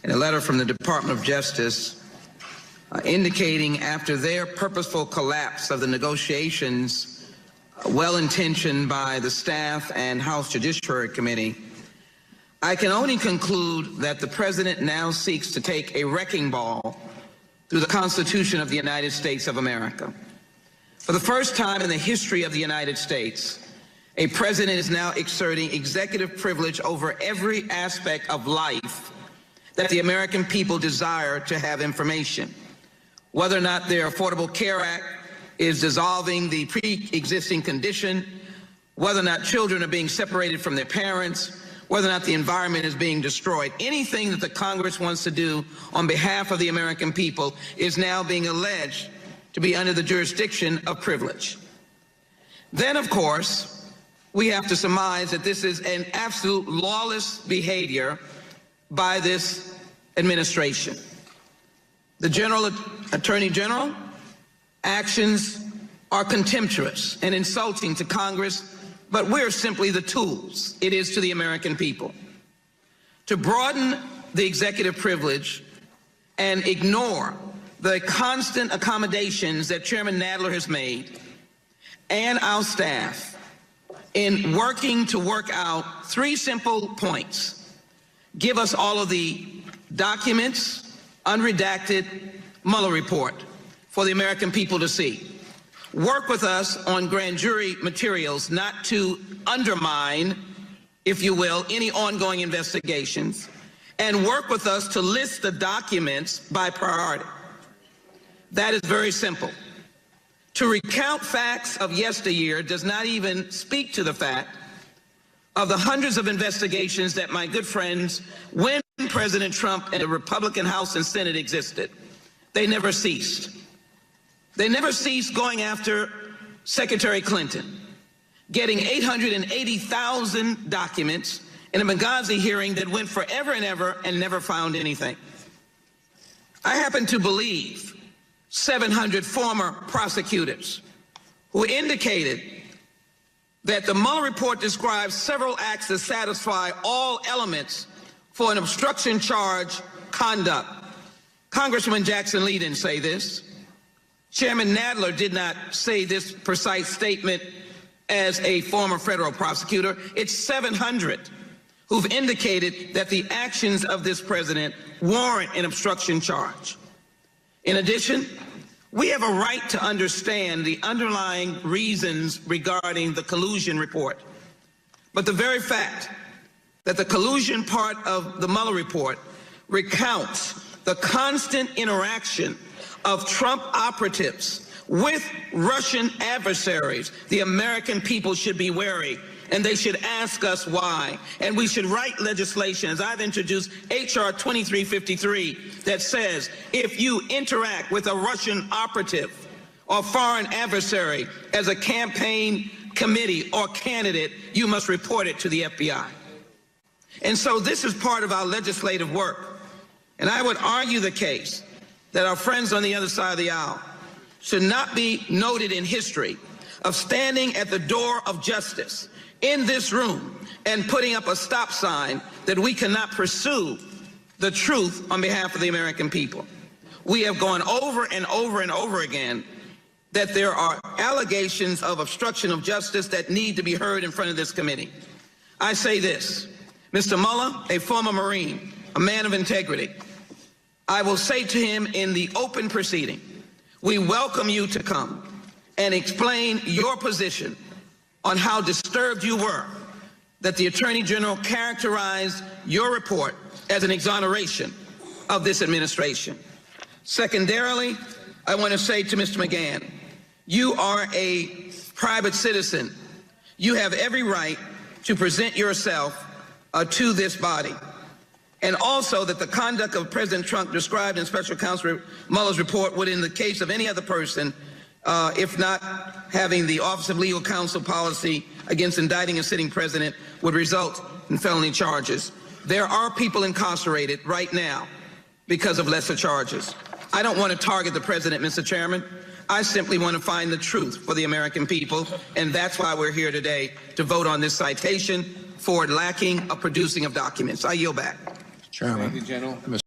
in a letter from the Department of Justice indicating after their purposeful collapse of the negotiations, well-intentioned by the staff and House Judiciary Committee, I can only conclude that the President now seeks to take a wrecking ball through the Constitution of the United States of America. For the first time in the history of the United States, a president is now exerting executive privilege over every aspect of life that the American people desire to have information. Whether or not their Affordable Care Act is dissolving the pre-existing condition, whether or not children are being separated from their parents, whether or not the environment is being destroyed. Anything that the Congress wants to do on behalf of the American people is now being alleged to be under the jurisdiction of privilege. Then, of course, we have to surmise that this is an absolute lawless behavior by this administration. The Attorney General actions are contemptuous and insulting to Congress, but we're simply the tools it is to the American people. To broaden the executive privilege and ignore the constant accommodations that Chairman Nadler has made and our staff in working to work out three simple points. Give us all of the documents, unredacted Mueller report for the American people to see. Work with us on grand jury materials, not to undermine, if you will, any ongoing investigations, and work with us to list the documents by priority. That is very simple. To recount facts of yesteryear does not even speak to the fact of the hundreds of investigations that my good friends, when President Trump and the Republican House and Senate existed, they never ceased. They never ceased going after Secretary Clinton, getting 880,000 documents in a Benghazi hearing that went forever and ever and never found anything. I happen to believe 700 former prosecutors who indicated that the Mueller report describes several acts that satisfy all elements for an obstruction charge conduct. Congresswoman Jackson Lee didn't say this. Chairman Nadler did not say this precise statement as a former federal prosecutor. It's 700 who've indicated that the actions of this president warrant an obstruction charge. In addition, we have a right to understand the underlying reasons regarding the collusion report. But the very fact that the collusion part of the Mueller report recounts the constant interaction of Trump operatives with Russian adversaries, the American people should be wary, and they should ask us why. And we should write legislation, as I've introduced H.R. 2353, that says if you interact with a Russian operative or foreign adversary as a campaign committee or candidate, you must report it to the FBI. And so this is part of our legislative work. And I would argue the case that our friends on the other side of the aisle should not be noted in history of standing at the door of justice in this room and putting up a stop sign that we cannot pursue the truth on behalf of the American people. We have gone over and over and over again that there are allegations of obstruction of justice that need to be heard in front of this committee. I say this, Mr. Mueller, a former Marine, a man of integrity, I will say to him in the open proceeding, we welcome you to come and explain your position on how disturbed you were that the Attorney General characterized your report as an exoneration of this administration. Secondarily, I want to say to Mr. McGahn, you are a private citizen. You have every right to present yourself to this body. And also that the conduct of President Trump described in Special Counsel Mueller's report would, in the case of any other person, if not having the Office of Legal Counsel policy against indicting a sitting president, would result in felony charges. There are people incarcerated right now because of lesser charges. I don't want to target the president, Mr. Chairman. I simply want to find the truth for the American people, and that's why we're here today to vote on this citation for lacking of producing of documents. I yield back. Chairman. Thank you, General.